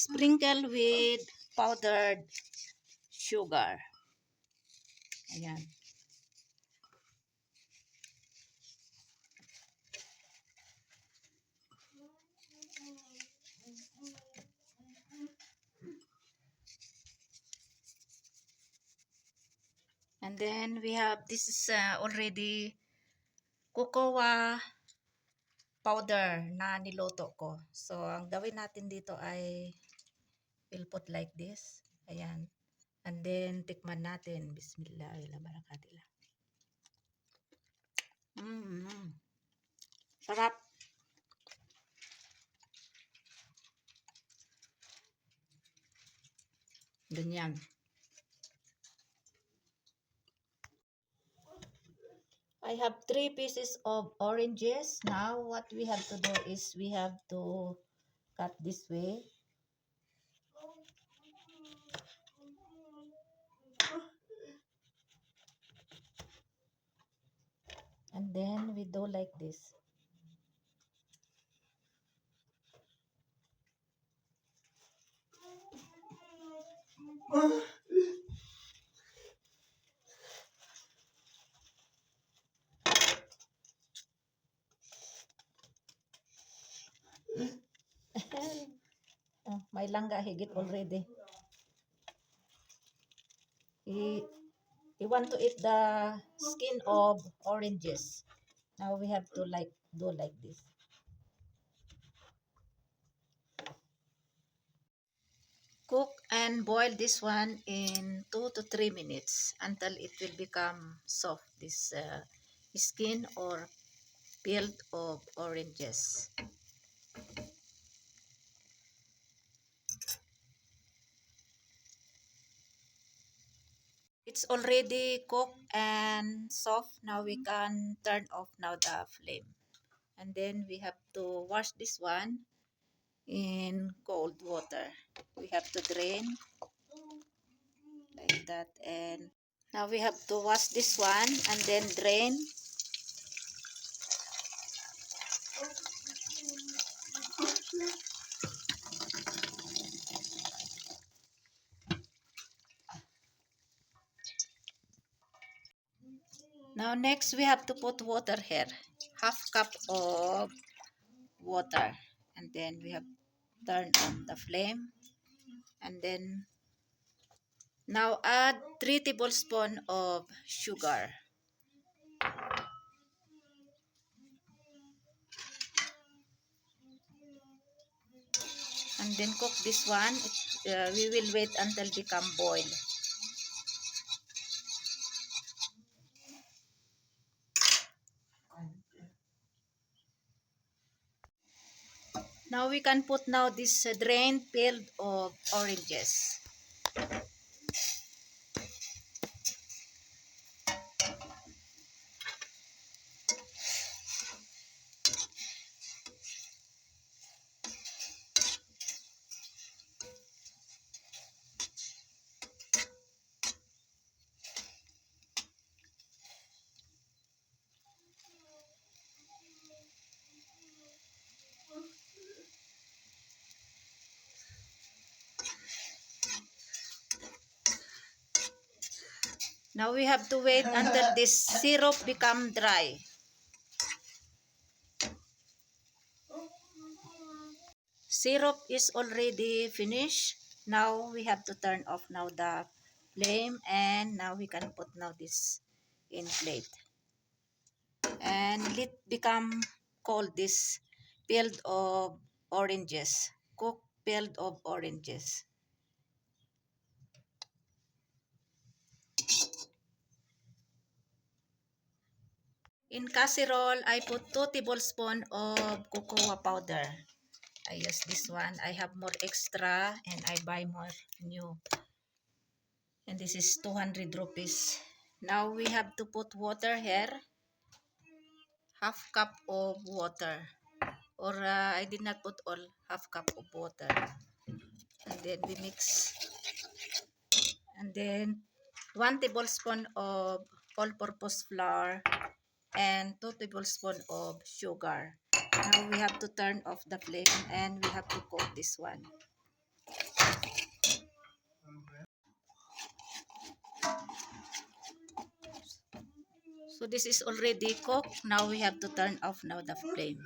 sprinkle with powdered sugar. Ayan. And then we have, this is already cocoa powder na niluto ko. So, ang gawin natin dito ay we'll put like this. Ayan. And then, tikman natin. Bismillahirrahmanirrahim. Sarap. Ganyan. I have 3 pieces of oranges. Now, what we have to do is we have to cut this way. And then we do like this. Oh, may langga higit already. He want to eat the skin of oranges. Now we have to do like this. Cook and boil this one in 2 to 3 minutes until it will become soft, this skin or peel of oranges. It's already cooked and soft. Now we can turn off now the flame. And then we have to wash this one in cold water. We have to drain like that, and now we have to wash this one and then drain. Now next we have to put water here, 1/2 cup of water, and then we have turned on the flame, and then now add 3 tablespoons of sugar. And then cook this one. We will wait until become boil. Now we can put now this drained peel of oranges. Now we have to wait until this syrup become dry. Syrup is already finished. Now we have to turn off now the flame, and now we can put now this in plate. And let become cold, this peeled of oranges, cooked peeled of oranges. In casserole, I put 2 tablespoons of cocoa powder. I use this one. I have more extra and I buy more new. And this is 200 rupees. Now we have to put water here. 1/2 cup of water. Or I did not put all 1/2 cup of water. And then we mix. And then 1 tablespoon of all-purpose flour and 2 tablespoons of sugar. Now we have to turn off the flame and we have to cook this one. So this is already cooked. Now we have to turn off now the flame.